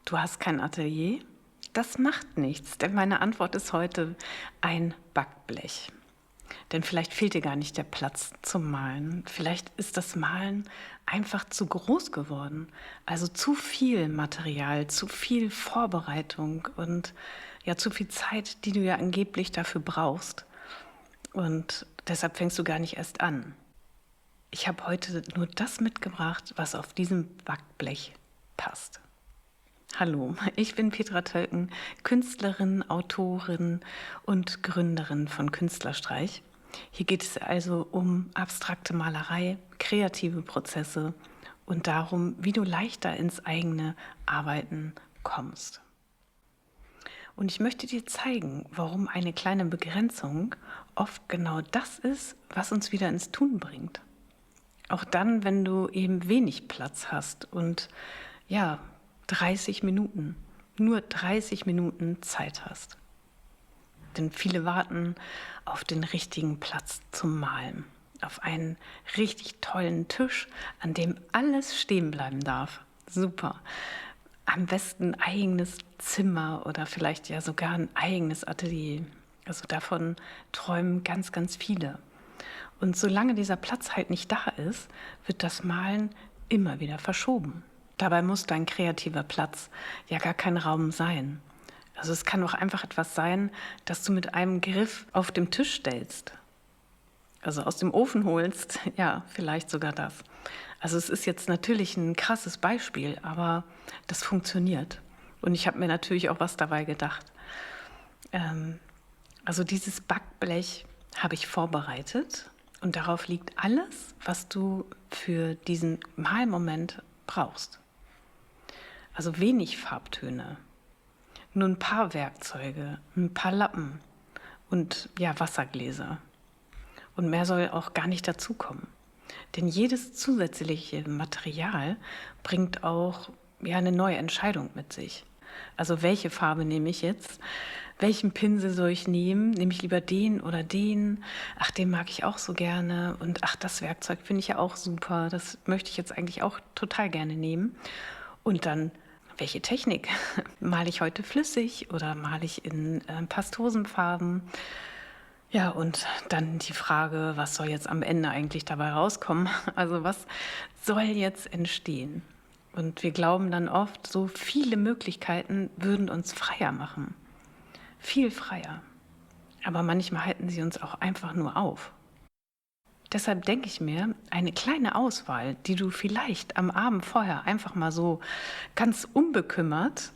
Du hast kein Atelier? Das macht nichts, denn meine Antwort ist heute ein Backblech. Denn vielleicht fehlt dir gar nicht der Platz zum Malen. Vielleicht ist das Malen einfach zu groß geworden. Also zu viel Material, zu viel Vorbereitung und ja, zu viel Zeit, die du ja angeblich dafür brauchst. Und deshalb fängst du gar nicht erst an. Ich habe heute nur das mitgebracht, was auf diesem Backblech passt. Hallo, ich bin Petra Tölken, Künstlerin, Autorin und Gründerin von Künstlerstreich. Hier geht es also um abstrakte Malerei, kreative Prozesse und darum, wie du leichter ins eigene Arbeiten kommst. Und ich möchte dir zeigen, warum eine kleine Begrenzung oft genau das ist, was uns wieder ins Tun bringt. Auch dann, wenn du eben wenig Platz hast und ja, 30 Minuten, nur 30 Minuten Zeit hast. Denn viele warten auf den richtigen Platz zum Malen, auf einen richtig tollen Tisch, an dem alles stehen bleiben darf. Super. Am besten ein eigenes Zimmer oder vielleicht ja sogar ein eigenes Atelier. Also davon träumen ganz, ganz viele. Und solange dieser Platz halt nicht da ist, wird das Malen immer wieder verschoben. Dabei muss dein kreativer Platz ja gar kein Raum sein. Also es kann auch einfach etwas sein, das du mit einem Griff auf dem Tisch stellst. Also aus dem Ofen holst, ja, vielleicht sogar das. Also es ist jetzt natürlich ein krasses Beispiel, aber das funktioniert. Und ich habe mir natürlich auch was dabei gedacht. Also dieses Backblech habe ich vorbereitet und darauf liegt alles, was du für diesen Malmoment brauchst. Also wenig Farbtöne, nur ein paar Werkzeuge, ein paar Lappen und ja, Wassergläser. Und mehr soll auch gar nicht dazukommen. Denn jedes zusätzliche Material bringt auch ja, eine neue Entscheidung mit sich. Also welche Farbe nehme ich jetzt? Welchen Pinsel soll ich nehmen? Nehme ich lieber den oder den? Ach, den mag ich auch so gerne. Und ach, das Werkzeug finde ich ja auch super. Das möchte ich jetzt eigentlich auch total gerne nehmen. Und dann, welche Technik? Male ich heute flüssig oder male ich in Pastosenfarben? Ja, und dann die Frage, was soll jetzt am Ende eigentlich dabei rauskommen? Also was soll jetzt entstehen? Und wir glauben dann oft, so viele Möglichkeiten würden uns freier machen. Viel freier. Aber manchmal halten sie uns auch einfach nur auf. Deshalb denke ich mir, eine kleine Auswahl, die du vielleicht am Abend vorher einfach mal so ganz unbekümmert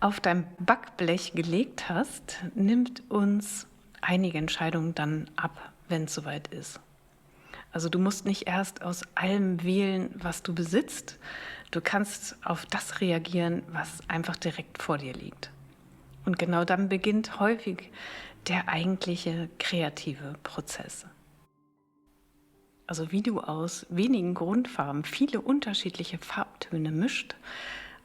auf dein Backblech gelegt hast, nimmt uns einige Entscheidungen dann ab, wenn es soweit ist. Also du musst nicht erst aus allem wählen, was du besitzt. Du kannst auf das reagieren, was einfach direkt vor dir liegt. Und genau dann beginnt häufig der eigentliche kreative Prozess. Also wie du aus wenigen Grundfarben viele unterschiedliche Farbtöne mischt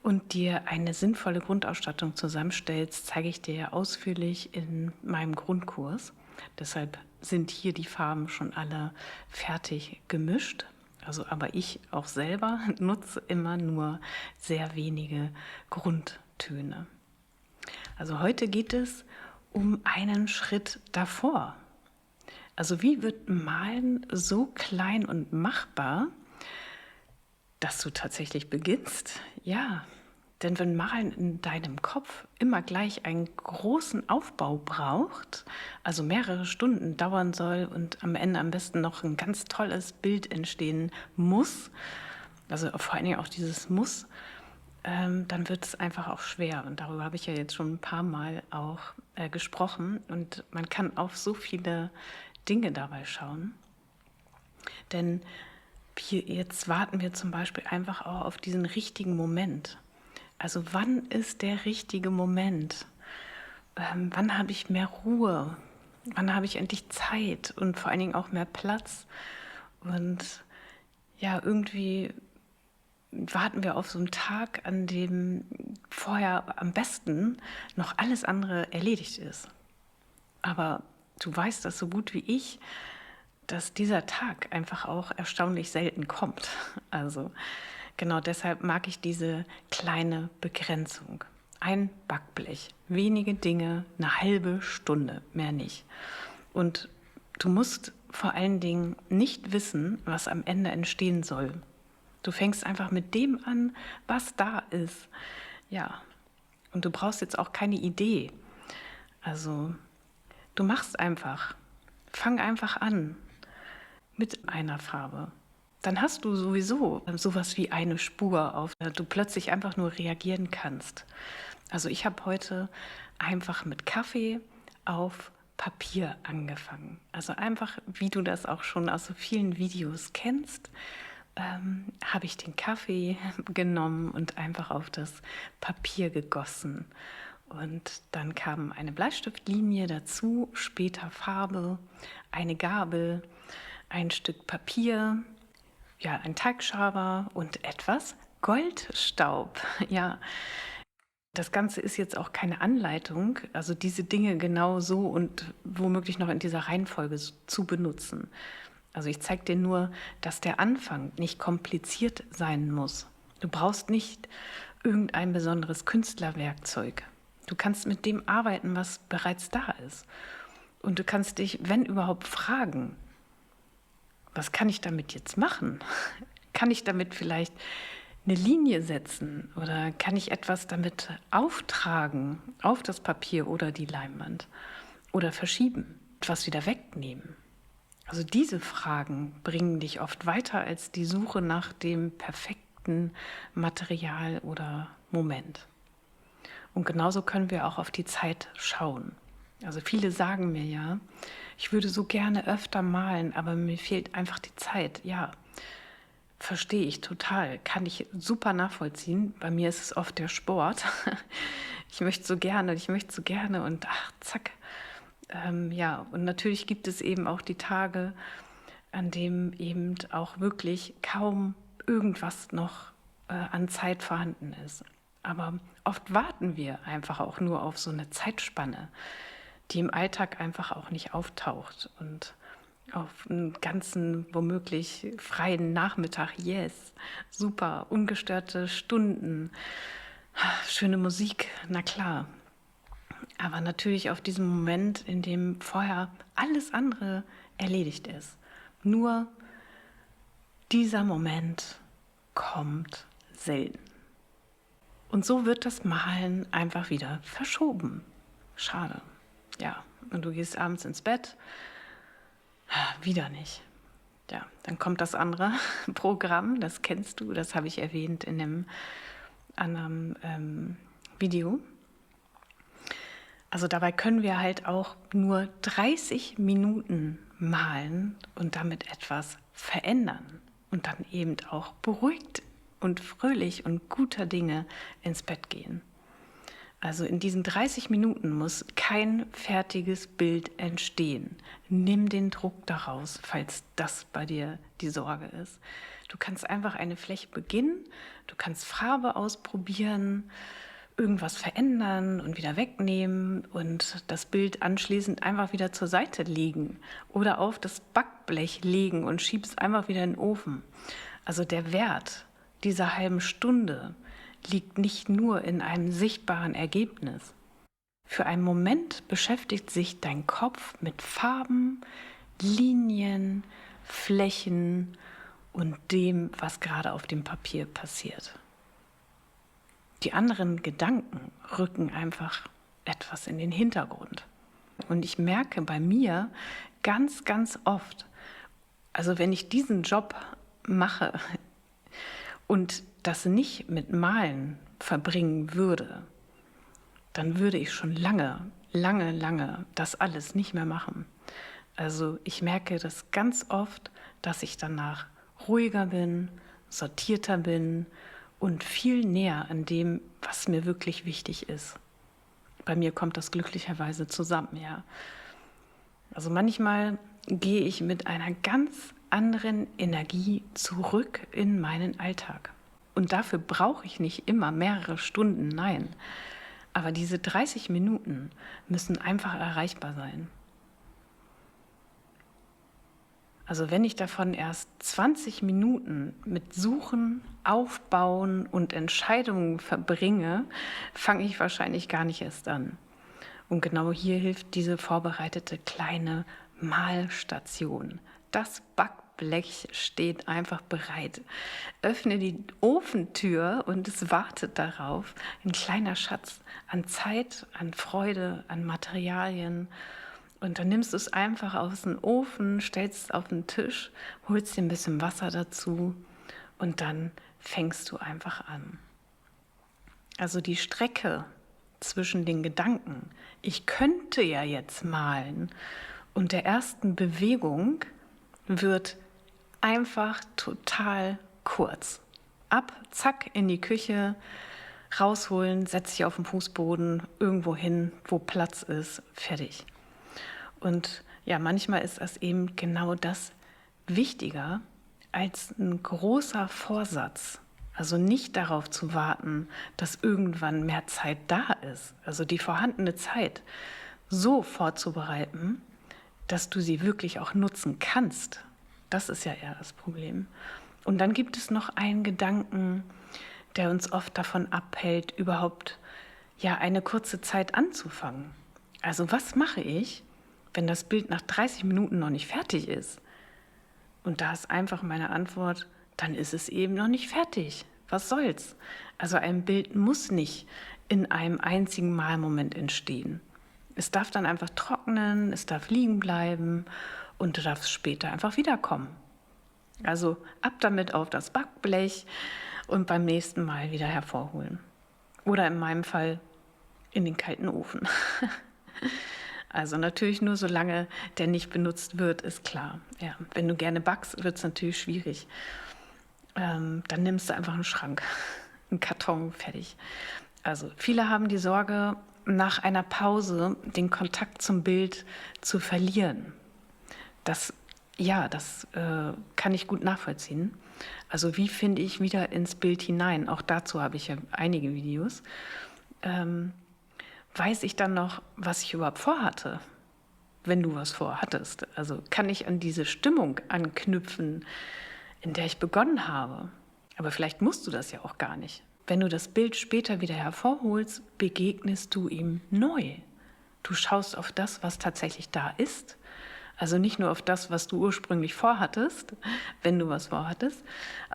und dir eine sinnvolle Grundausstattung zusammenstellst, zeige ich dir ausführlich in meinem Grundkurs. Deshalb sind hier die Farben schon alle fertig gemischt. Also, aber ich auch selber nutze immer nur sehr wenige Grundtöne. Also heute geht es um einen Schritt davor. Also wie wird Malen so klein und machbar, dass du tatsächlich beginnst? Ja, denn wenn Malen in deinem Kopf immer gleich einen großen Aufbau braucht, also mehrere Stunden dauern soll und am Ende am besten noch ein ganz tolles Bild entstehen muss, also vor allen Dingen auch dieses Muss, dann wird es einfach auch schwer. Und darüber habe ich ja jetzt schon ein paar Mal auch gesprochen. Und man kann auf so viele Dinge dabei schauen. Denn jetzt warten wir zum Beispiel einfach auch auf diesen richtigen Moment. Also wann ist der richtige Moment? Wann habe ich mehr Ruhe? Wann habe ich endlich Zeit und vor allen Dingen auch mehr Platz? Und ja, irgendwie warten wir auf so einen Tag, an dem vorher am besten noch alles andere erledigt ist. Aber du weißt das so gut wie ich, dass dieser Tag einfach auch erstaunlich selten kommt. Also Genau deshalb mag ich diese kleine Begrenzung. Ein Backblech, wenige Dinge, eine halbe Stunde, mehr nicht. Und du musst vor allen Dingen nicht wissen, was am Ende entstehen soll. Du fängst einfach mit dem an, was da ist. Ja, und du brauchst jetzt auch keine Idee. Also, du machst einfach. Fang einfach an mit einer Farbe. Dann hast du sowieso sowas wie eine Spur, auf der du plötzlich einfach nur reagieren kannst. Also ich habe heute einfach mit Kaffee auf Papier angefangen. Also einfach, wie du das auch schon aus so vielen Videos kennst, habe ich den Kaffee genommen und einfach auf das Papier gegossen. Und dann kam eine Bleistiftlinie dazu, später Farbe, eine Gabel, ein Stück Papier, ja, ein Teigschaber und etwas Goldstaub. Ja, das Ganze ist jetzt auch keine Anleitung, also diese Dinge genau so und womöglich noch in dieser Reihenfolge zu benutzen. Also ich zeige dir nur, dass der Anfang nicht kompliziert sein muss. Du brauchst nicht irgendein besonderes Künstlerwerkzeug. Du kannst mit dem arbeiten, was bereits da ist. Und du kannst dich, wenn überhaupt, fragen, was kann ich damit jetzt machen? Kann ich damit vielleicht eine Linie setzen oder kann ich etwas damit auftragen auf das Papier oder die Leinwand oder verschieben, etwas wieder wegnehmen? Also diese Fragen bringen dich oft weiter als die Suche nach dem perfekten Material oder Moment. Und genauso können wir auch auf die Zeit schauen. Also viele sagen mir ja, ich würde so gerne öfter malen, aber mir fehlt einfach die Zeit. Ja, verstehe ich total, kann ich super nachvollziehen. Bei mir ist es oft der Sport. Ich möchte so gerne und ach, zack. Ja, und natürlich gibt es eben auch die Tage, an dem eben auch wirklich kaum irgendwas noch an Zeit vorhanden ist. Aber oft warten wir einfach auch nur auf so eine Zeitspanne, die im Alltag einfach auch nicht auftaucht. Und auf einen ganzen, womöglich freien Nachmittag, yes, super, ungestörte Stunden, schöne Musik, na klar. Aber natürlich auf diesen Moment, in dem vorher alles andere erledigt ist. Nur dieser Moment kommt selten. Und so wird das Malen einfach wieder verschoben. Schade. Ja, und du gehst abends ins Bett, wieder nicht. Ja, dann kommt das andere Programm, das kennst du, das habe ich erwähnt in dem anderen Video. Also dabei können wir halt auch nur 30 Minuten malen und damit etwas verändern und dann eben auch beruhigt und fröhlich und guter Dinge ins Bett gehen. Also in diesen 30 Minuten muss kein fertiges Bild entstehen. Nimm den Druck daraus, falls das bei dir die Sorge ist. Du kannst einfach eine Fläche beginnen, du kannst Farbe ausprobieren, irgendwas verändern und wieder wegnehmen und das Bild anschließend einfach wieder zur Seite legen oder auf das Backblech legen und schieb es einfach wieder in den Ofen. Also der Wert dieser halben Stunde liegt nicht nur in einem sichtbaren Ergebnis. Für einen Moment beschäftigt sich dein Kopf mit Farben, Linien, Flächen und dem, was gerade auf dem Papier passiert. Die anderen Gedanken rücken einfach etwas in den Hintergrund. Und ich merke bei mir ganz, ganz oft, also wenn ich diesen Job mache und das nicht mit Malen verbringen würde, dann würde ich schon lange das alles nicht mehr machen. Also ich merke das ganz oft, dass ich danach ruhiger bin, sortierter bin und viel näher an dem, was mir wirklich wichtig ist. Bei mir kommt das glücklicherweise zusammen, ja. Also manchmal gehe ich mit einer ganz anderen Energie zurück in meinen Alltag. Und dafür brauche ich nicht immer mehrere Stunden, nein. Aber diese 30 Minuten müssen einfach erreichbar sein. Also wenn ich davon erst 20 Minuten mit Suchen, Aufbauen und Entscheidungen verbringe, fange ich wahrscheinlich gar nicht erst an. Und genau hier hilft diese vorbereitete kleine Mahlstation. Das Backblech steht einfach bereit. Öffne die Ofentür und es wartet darauf. Ein kleiner Schatz an Zeit, an Freude, an Materialien. Und dann nimmst du es einfach aus dem Ofen, stellst es auf den Tisch, holst dir ein bisschen Wasser dazu und dann fängst du einfach an. Also die Strecke zwischen den Gedanken, ich könnte ja jetzt malen, und der ersten Bewegung wird einfach total kurz. Ab, zack, in die Küche, rausholen, setz dich auf den Fußboden, irgendwo hin, wo Platz ist, fertig. Und ja, manchmal ist das eben genau das wichtiger als ein großer Vorsatz. Also nicht darauf zu warten, dass irgendwann mehr Zeit da ist. Also die vorhandene Zeit so vorzubereiten, dass du sie wirklich auch nutzen kannst. Das ist ja eher das Problem. Und dann gibt es noch einen Gedanken, der uns oft davon abhält, überhaupt ja eine kurze Zeit anzufangen. Also was mache ich, wenn das Bild nach 30 Minuten noch nicht fertig ist? Und da ist einfach meine Antwort, dann ist es eben noch nicht fertig. Was soll's? Also ein Bild muss nicht in einem einzigen Malmoment entstehen. Es darf dann einfach trocknen, es darf liegen bleiben und du darfst später einfach wiederkommen. Also ab damit auf das Backblech und beim nächsten Mal wieder hervorholen. Oder in meinem Fall in den kalten Ofen. Also natürlich nur solange der nicht benutzt wird, ist klar. Ja, wenn du gerne backst, wird es natürlich schwierig. Dann nimmst du einfach einen Schrank, einen Karton, fertig. Also viele haben die Sorge, nach einer Pause den Kontakt zum Bild zu verlieren. Das kann ich gut nachvollziehen. Also wie finde ich wieder ins Bild hinein? Auch dazu habe ich ja einige Videos. Weiß ich dann noch, was ich überhaupt vorhatte, wenn du was vorhattest? Also kann ich an diese Stimmung anknüpfen, in der ich begonnen habe? Aber vielleicht musst du das ja auch gar nicht. Wenn du das Bild später wieder hervorholst, begegnest du ihm neu. Du schaust auf das, was tatsächlich da ist. Also nicht nur auf das, was du ursprünglich vorhattest, wenn du was vorhattest.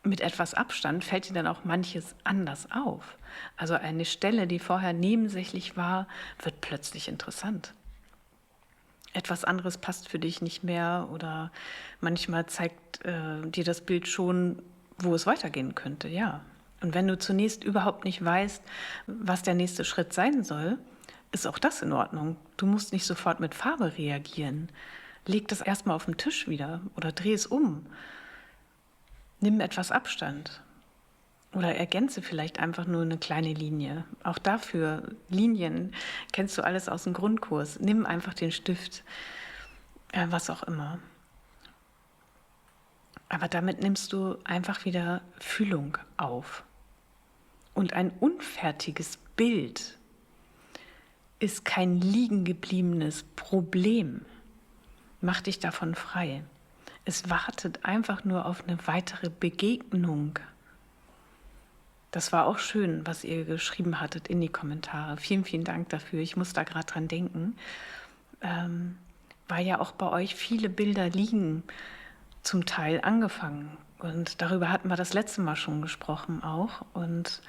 Mit etwas Abstand fällt dir dann auch manches anders auf. Also eine Stelle, die vorher nebensächlich war, wird plötzlich interessant. Etwas anderes passt für dich nicht mehr oder manchmal zeigt dir das Bild schon, wo es weitergehen könnte, ja. Und wenn du zunächst überhaupt nicht weißt, was der nächste Schritt sein soll, ist auch das in Ordnung. Du musst nicht sofort mit Farbe reagieren. Leg das erstmal auf den Tisch wieder oder dreh es um. Nimm etwas Abstand. Oder ergänze vielleicht einfach nur eine kleine Linie. Auch dafür, Linien, kennst du alles aus dem Grundkurs. Nimm einfach den Stift, was auch immer. Aber damit nimmst du einfach wieder Fühlung auf. Und ein unfertiges Bild ist kein liegen gebliebenes Problem. Mach dich davon frei. Es wartet einfach nur auf eine weitere Begegnung. Das war auch schön, was ihr geschrieben hattet in die Kommentare. Vielen, vielen Dank dafür. Ich muss da gerade dran denken, weil ja auch bei euch viele Bilder liegen, zum Teil angefangen. Und darüber hatten wir das letzte Mal schon gesprochen auch. Und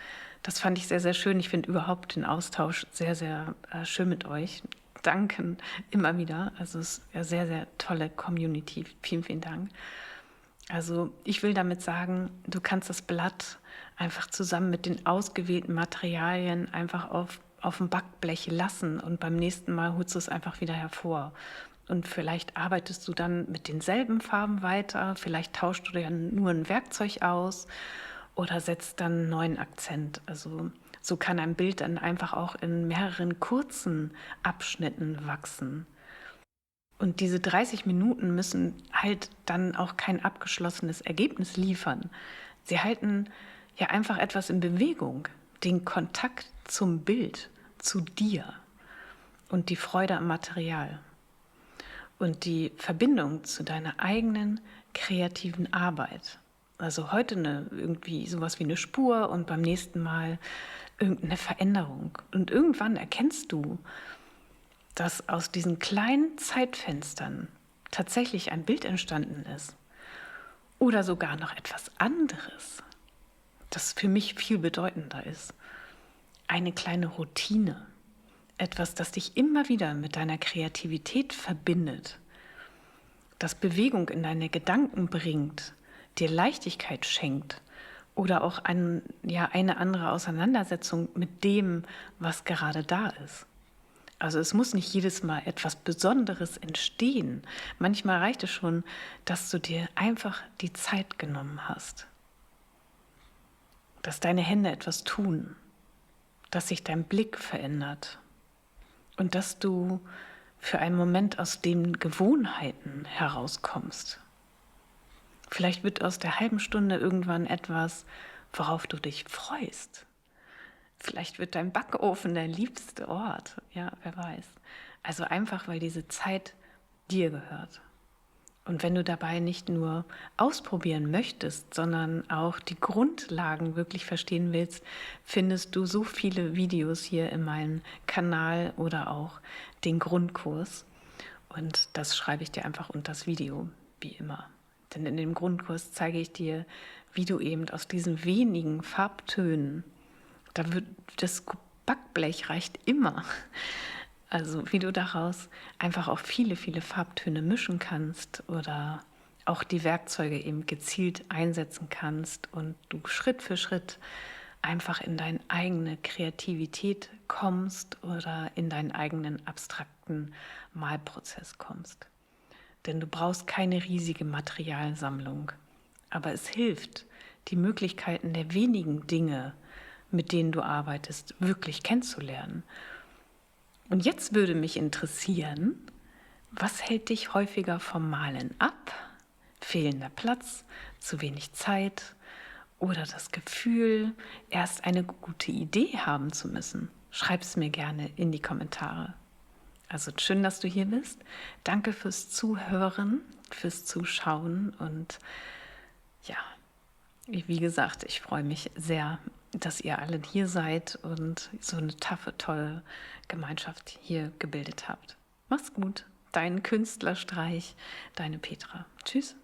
das fand ich sehr, sehr schön. Ich finde überhaupt den Austausch sehr, sehr schön mit euch. Danken immer wieder. Also es ist eine sehr, sehr tolle Community. Vielen, vielen Dank. Also ich will damit sagen, du kannst das Blatt einfach zusammen mit den ausgewählten Materialien einfach auf dem Backblech lassen und beim nächsten Mal holst du es einfach wieder hervor. Und vielleicht arbeitest du dann mit denselben Farben weiter, vielleicht tauschst du ja nur ein Werkzeug aus oder setzt dann einen neuen Akzent. Also so kann ein Bild dann einfach auch in mehreren kurzen Abschnitten wachsen. Und diese 30 Minuten müssen halt dann auch kein abgeschlossenes Ergebnis liefern. Sie halten ja einfach etwas in Bewegung, den Kontakt zum Bild, zu dir und die Freude am Material. und die Verbindung zu deiner eigenen kreativen Arbeit. Also heute irgendwie sowas wie eine Spur und beim nächsten Mal irgendeine Veränderung. Und irgendwann erkennst du, dass aus diesen kleinen Zeitfenstern tatsächlich ein Bild entstanden ist. Oder sogar noch etwas anderes, das für mich viel bedeutender ist. Eine kleine Routine. Etwas, das dich immer wieder mit deiner Kreativität verbindet, das Bewegung in deine Gedanken bringt, dir Leichtigkeit schenkt oder auch eine andere Auseinandersetzung mit dem, was gerade da ist. Also es muss nicht jedes Mal etwas Besonderes entstehen. Manchmal reicht es schon, dass du dir einfach die Zeit genommen hast, dass deine Hände etwas tun, dass sich dein Blick verändert und dass du für einen Moment aus den Gewohnheiten herauskommst. Vielleicht wird aus der halben Stunde irgendwann etwas, worauf du dich freust. Vielleicht wird dein Backofen der liebste Ort. Ja, wer weiß. Also einfach, weil diese Zeit dir gehört. Und wenn du dabei nicht nur ausprobieren möchtest, sondern auch die Grundlagen wirklich verstehen willst, findest du so viele Videos hier in meinem Kanal oder auch den Grundkurs. Und das schreibe ich dir einfach unter das Video, wie immer. Denn in dem Grundkurs zeige ich dir, wie du eben aus diesen wenigen Farbtönen, das Backblech reicht immer. Also wie du daraus einfach auch viele, viele Farbtöne mischen kannst oder auch die Werkzeuge eben gezielt einsetzen kannst und du Schritt für Schritt einfach in deine eigene Kreativität kommst oder in deinen eigenen abstrakten Malprozess kommst. Denn du brauchst keine riesige Materialsammlung, aber es hilft, die Möglichkeiten der wenigen Dinge, mit denen du arbeitest, wirklich kennenzulernen. Und jetzt würde mich interessieren, was hält dich häufiger vom Malen ab? Fehlender Platz, zu wenig Zeit oder das Gefühl, erst eine gute Idee haben zu müssen? Schreib es mir gerne in die Kommentare. Also schön, dass du hier bist. Danke fürs Zuhören, fürs Zuschauen und ja, wie gesagt, ich freue mich sehr, dass ihr alle hier seid und so eine taffe, tolle Gemeinschaft hier gebildet habt. Mach's gut, dein Künstlerstreich, deine Petra. Tschüss.